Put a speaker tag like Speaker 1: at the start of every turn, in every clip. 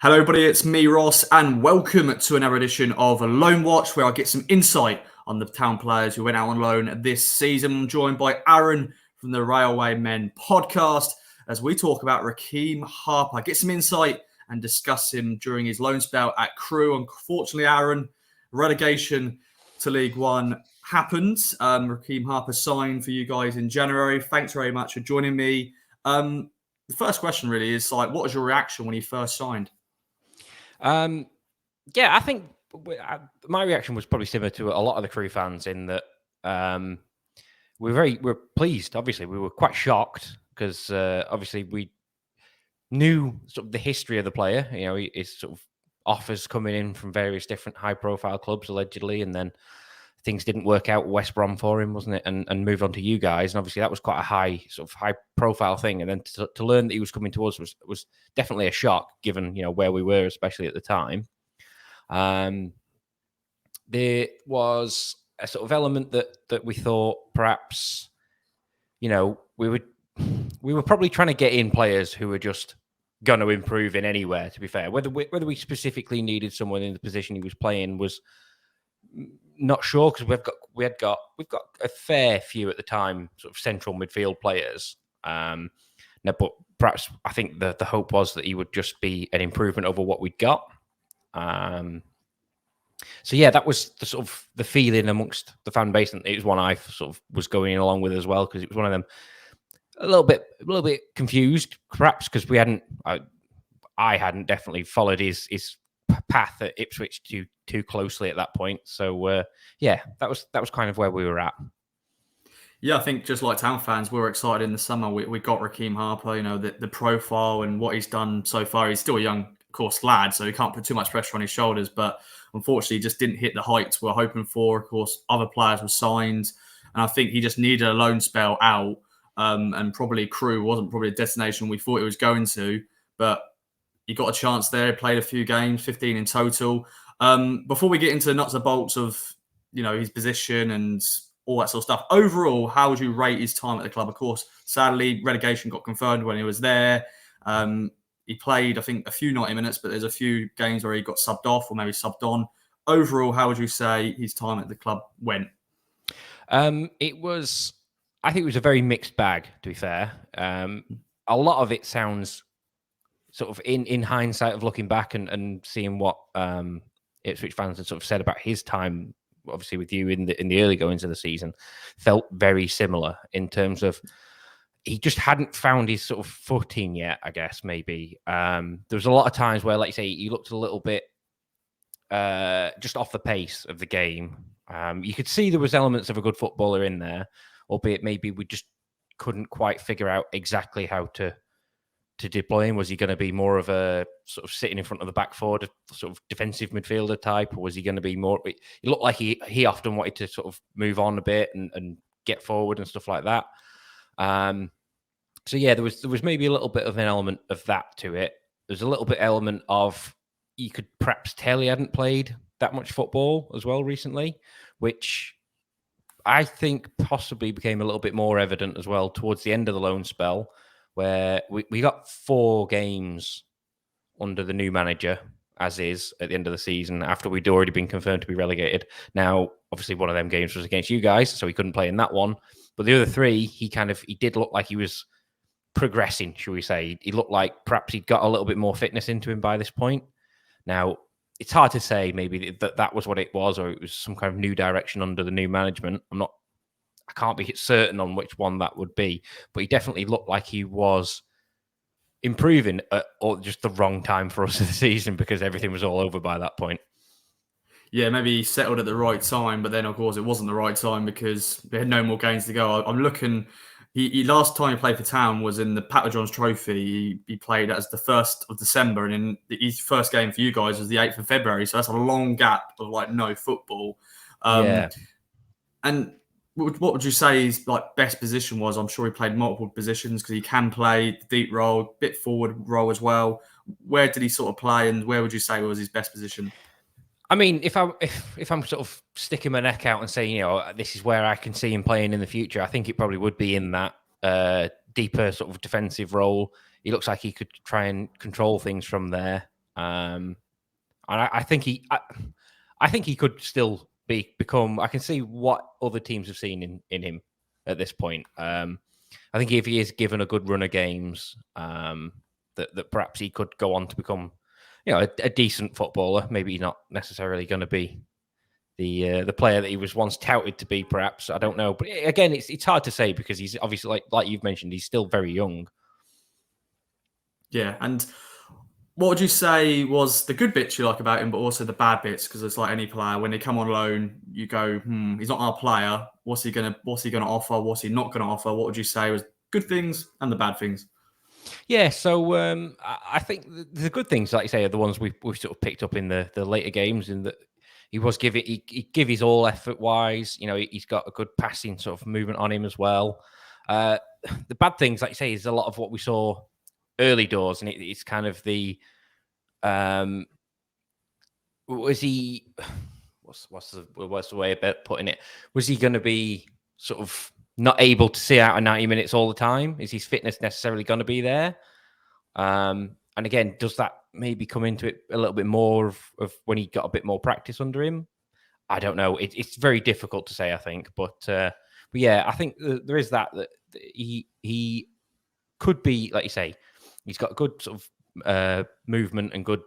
Speaker 1: Hello, everybody. It's me, Ross, and welcome to another edition of Loan Watch, where I get some insight on the town players who went out on loan this season. I'm joined by Aaron from the Railwaymen Podcast as we talk about Rekeem Harper. Get some insight and discuss him during his loan spell at Crewe. Unfortunately, Aaron, relegation to League One happened. Rekeem Harper signed for you guys in January. Thanks very much for joining me. The first question really is what was your reaction when he first signed?
Speaker 2: I think my reaction was probably similar to a lot of the Crewe fans in that we're pleased. Obviously, we were quite shocked because obviously we knew sort of the history of the player. You know, his sort of offers coming in from various different high-profile clubs allegedly, and then things didn't work out West Brom for him, wasn't it? And moved on to you guys, and obviously that was quite a high-profile thing. And then to learn that he was coming to us was definitely a shock, given where we were, especially at the time. There was a sort of element that we thought perhaps, we were probably trying to get in players who were just going to improve in anywhere. To be fair, whether we specifically needed someone in the position he was playing was not sure, because we've got a fair few at the time, sort of central midfield players. But perhaps I think the hope was that he would just be an improvement over what we'd got. That was the sort of the feeling amongst the fan base, and it was one I sort of was going along with as well, because it was one of them a little bit confused, perhaps because I hadn't definitely followed his path at Ipswich too closely at that point. So that was kind of where we were at.
Speaker 1: Yeah, I think just like town fans, we were excited in the summer. We got Rekeem Harper, the profile and what he's done so far. He's still a young, of course, lad, so he can't put too much pressure on his shoulders. But unfortunately, he just didn't hit the heights we're hoping for. Of course, other players were signed, and I think he just needed a loan spell out. And probably Crewe wasn't probably a destination we thought he was going to, but he got a chance there. Played a few games, 15 in total. Before we get into the nuts and bolts of his position and all that sort of stuff, overall, how would you rate his time at the club? Of course, sadly, relegation got confirmed when he was there. He played, I think, a few 90 minutes, but there's a few games where he got subbed off or maybe subbed on. Overall, how would you say his time at the club went?
Speaker 2: I think it was a very mixed bag, to be fair. A lot of it sounds sort of in hindsight of looking back and seeing what Ipswich fans had sort of said about his time, obviously with you in the early goings of the season, felt very similar in terms of he just hadn't found his sort of footing yet, I guess, maybe. There was a lot of times where, like you say, he looked a little bit just off the pace of the game. You could see there was elements of a good footballer in there, albeit maybe we just couldn't quite figure out exactly how to deploy him. Was he going to be more of a sort of sitting in front of the back forward, sort of defensive midfielder type, or was he going to be more? He looked like he often wanted to sort of move on a bit and get forward and stuff like that. There was maybe a little bit of an element of that to it. There's a little bit element of you could perhaps tell he hadn't played that much football as well recently, which I think possibly became a little bit more evident as well towards the end of the loan spell, where we got 4 games under the new manager, as is, at the end of the season, after we'd already been confirmed to be relegated. Now, obviously, one of them games was against you guys, so he couldn't play in that one. But the other 3, he did look like he was progressing, shall we say. He looked like perhaps he'd got a little bit more fitness into him by this point. Now, it's hard to say maybe that was what it was, or it was some kind of new direction under the new management. I can't be certain on which one that would be, but he definitely looked like he was improving at or just the wrong time for us of the season, because everything was all over by that point.
Speaker 1: Yeah, maybe he settled at the right time, but then, of course, it wasn't the right time because they had no more games to go. I'm looking. He last time he played for Town was in the Papa John's Trophy. He played as the 1st of December, and in his first game for you guys was the 8th of February. So that's a long gap of no football. And what would you say his best position was? I'm sure he played multiple positions because he can play the deep role, bit forward role as well. Where did he sort of play, and where would you say was his best position?
Speaker 2: I mean, if I'm sort of sticking my neck out and saying, this is where I can see him playing in the future, I think it probably would be in that deeper sort of defensive role. He looks like he could try and control things from there. And I think I think he could still become. I can see what other teams have seen in him at this point. I think if he is given a good run of games, that perhaps he could go on to become, a decent footballer. Maybe not necessarily going to be the player that he was once touted to be. Perhaps, I don't know. But again, it's hard to say because he's obviously like you've mentioned, he's still very young.
Speaker 1: Yeah, and what would you say was the good bits you like about him, but also the bad bits? Because it's like any player, when they come on loan, you go, he's not our player. What's he gonna offer? What's he not gonna offer? What would you say was good things and the bad things?
Speaker 2: Yeah, so I think the good things, like you say, are the ones we've sort of picked up in the later games, in that he was he give his all effort wise. He's got a good passing sort of movement on him as well. The bad things, like you say, is a lot of what we saw early doors, and it's kind of the was he what's the way of putting it? Was he going to be sort of not able to see out 90 minutes all the time? Is his fitness necessarily going to be there? And again, does that maybe come into it a little bit more of when he got a bit more practice under him? I don't know. It's very difficult to say, I think. But yeah, I think there is that he could be, like you say, he's got good sort of movement and good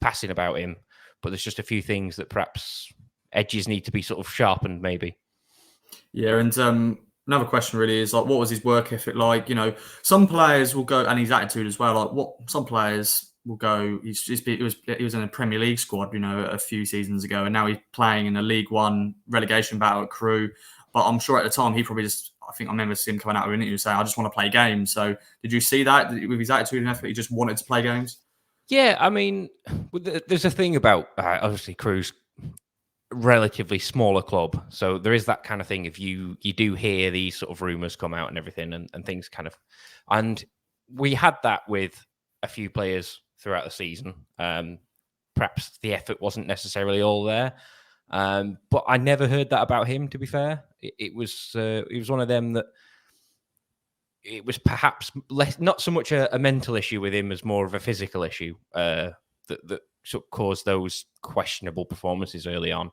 Speaker 2: passing about him. But there's just a few things that perhaps edges need to be sort of sharpened, maybe.
Speaker 1: Yeah, and another question really is like, what was his work ethic like? Some players will go, and his attitude as well. Like, what some players will go. He was in a Premier League squad, a few seasons ago, and now he's playing in a League One relegation battle at Crewe. But I'm sure at the time he probably I think I remember seeing him coming out of an interview saying, "I just want to play games." So did you see that with his attitude and effort? He just wanted to play games.
Speaker 2: Yeah, I mean, there's a thing about obviously Crewe's relatively smaller club, so there is that kind of thing. If you do hear these sort of rumors come out and everything, and things kind of, and we had that with a few players throughout the season. Perhaps the effort wasn't necessarily all there, but I never heard that about him. To be fair, it was one of them that it was perhaps less, not so much a mental issue with him as more of a physical issue that sort of caused those questionable performances early on,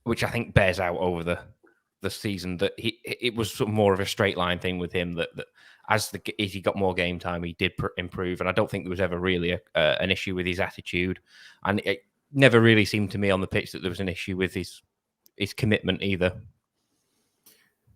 Speaker 2: which I think bears out over the season. That it was sort of more of a straight line thing with him. That as he got more game time, he did improve, and I don't think there was ever really an issue with his attitude, and it never really seemed to me on the pitch that there was an issue with his commitment either.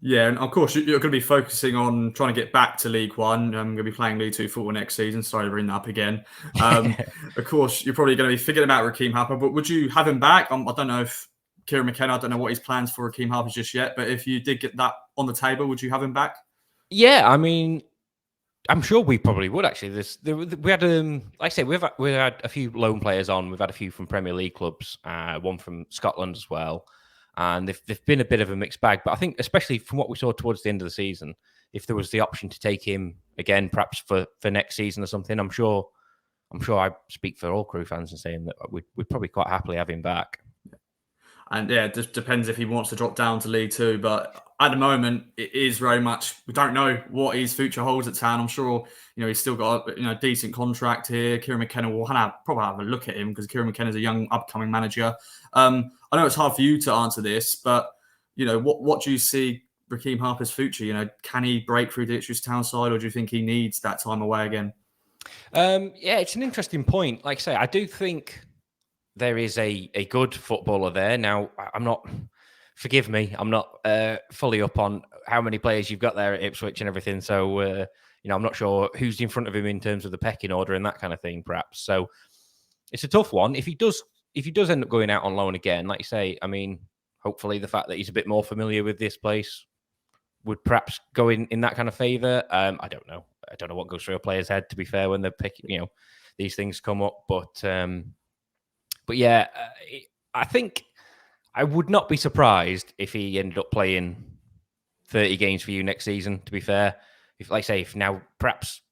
Speaker 1: Yeah, and of course you're going to be focusing on trying to get back to League One. I'm going to be playing League Two football next season. Sorry to bring that up again. Of course, you're probably going to be forgetting about Rekeem Harper, but would you have him back? I don't know if Kieran McKenna, I don't know what his plans for Rekeem Harper just yet, but if you did get that on the table, would you have him back?
Speaker 2: Yeah, I mean, I'm sure we probably would actually. We had, like I say, we've had a few loan players on. We've had a few from Premier League clubs, one from Scotland as well. And they've been a bit of a mixed bag. But I think, especially from what we saw towards the end of the season, if there was the option to take him again, perhaps for next season or something, I'm sure I speak for all Crewe fans in saying that we'd probably quite happily have him back.
Speaker 1: And yeah, it just depends if he wants to drop down to League Two. But at the moment, it is very much, we don't know what his future holds at Town. I'm sure, he's still got a decent contract here. Kieran McKenna will probably have a look at him because Kieran McKenna is a young upcoming manager. I know it's hard for you to answer this, but what do you see Rekeem Harper's future? Can he break through the Ipswich Town side, or do you think he needs that time away again?
Speaker 2: Yeah, it's an interesting point. Like I say, I do think there is a good footballer there. Now, forgive me, I'm not fully up on how many players you've got there at Ipswich and everything. So, I'm not sure who's in front of him in terms of the pecking order and that kind of thing, perhaps. So it's a tough one. If he does end up going out on loan again, like you say, I mean, hopefully the fact that he's a bit more familiar with this place would perhaps go in that kind of favour. I don't know. I don't know what goes through a player's head, to be fair, when they're picking, these things come up. But yeah, I think I would not be surprised if he ended up playing 30 games for you next season, to be fair. If now perhaps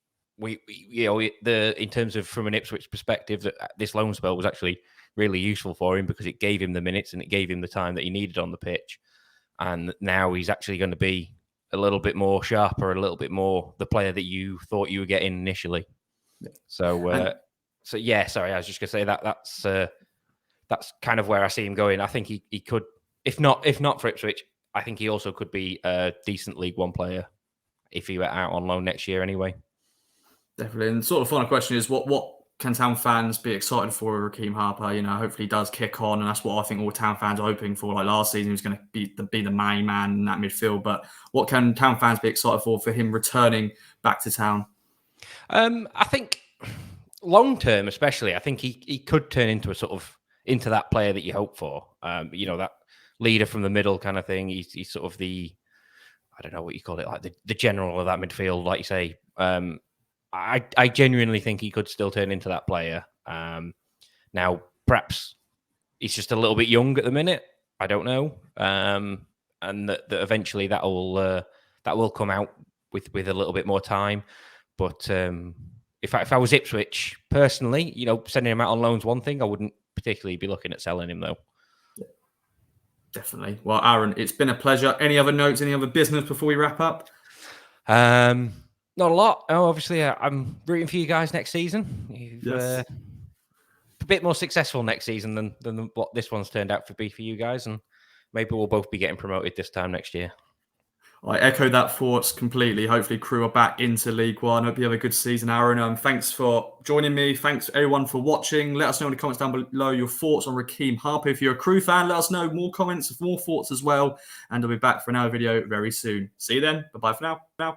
Speaker 2: in terms of from an Ipswich perspective, that this loan spell was actually really useful for him because it gave him the minutes and it gave him the time that he needed on the pitch. And now he's actually going to be a little bit more sharper, a little bit more the player that you thought you were getting initially. So, so yeah, sorry, I was just going to say that's kind of where I see him going. I think he could, if not for Ipswich, I think he also could be a decent League One player if he went out on loan next year anyway.
Speaker 1: Definitely. And sort of final question is what can Town fans be excited for Rekeem Harper? You know, hopefully he does kick on, and that's what I think all Town fans are hoping for. Like last season, he was going to be the main man in that midfield. But what can Town fans be excited for him returning back to Town?
Speaker 2: I think long term, especially, I think he could turn into into that player that you hope for. That leader from the middle kind of thing. He's sort of I don't know what you call it, like the general of that midfield, like you say. I genuinely think he could still turn into that player. Now, perhaps he's just a little bit young at the minute. I don't know, and that eventually that will come out with a little bit more time. But if I was Ipswich personally, sending him out on loan's one thing. I wouldn't particularly be looking at selling him though.
Speaker 1: Definitely. Well, Aaron, it's been a pleasure. Any other notes? Any other business before we wrap up?
Speaker 2: Not a lot. Oh, obviously, I'm rooting for you guys next season.
Speaker 1: Yes.
Speaker 2: A bit more successful next season than what this one's turned out to be for you guys, and maybe we'll both be getting promoted this time next year.
Speaker 1: I echo that thoughts completely. Hopefully, Crewe are back into League One. Hope you have a good season, Aaron. Thanks for joining me. Thanks everyone for watching. Let us know in the comments down below your thoughts on Rekeem Harper. If you're a Crewe fan, let us know more comments, more thoughts as well. And I'll be back for another video very soon. See you then. Bye-bye for now.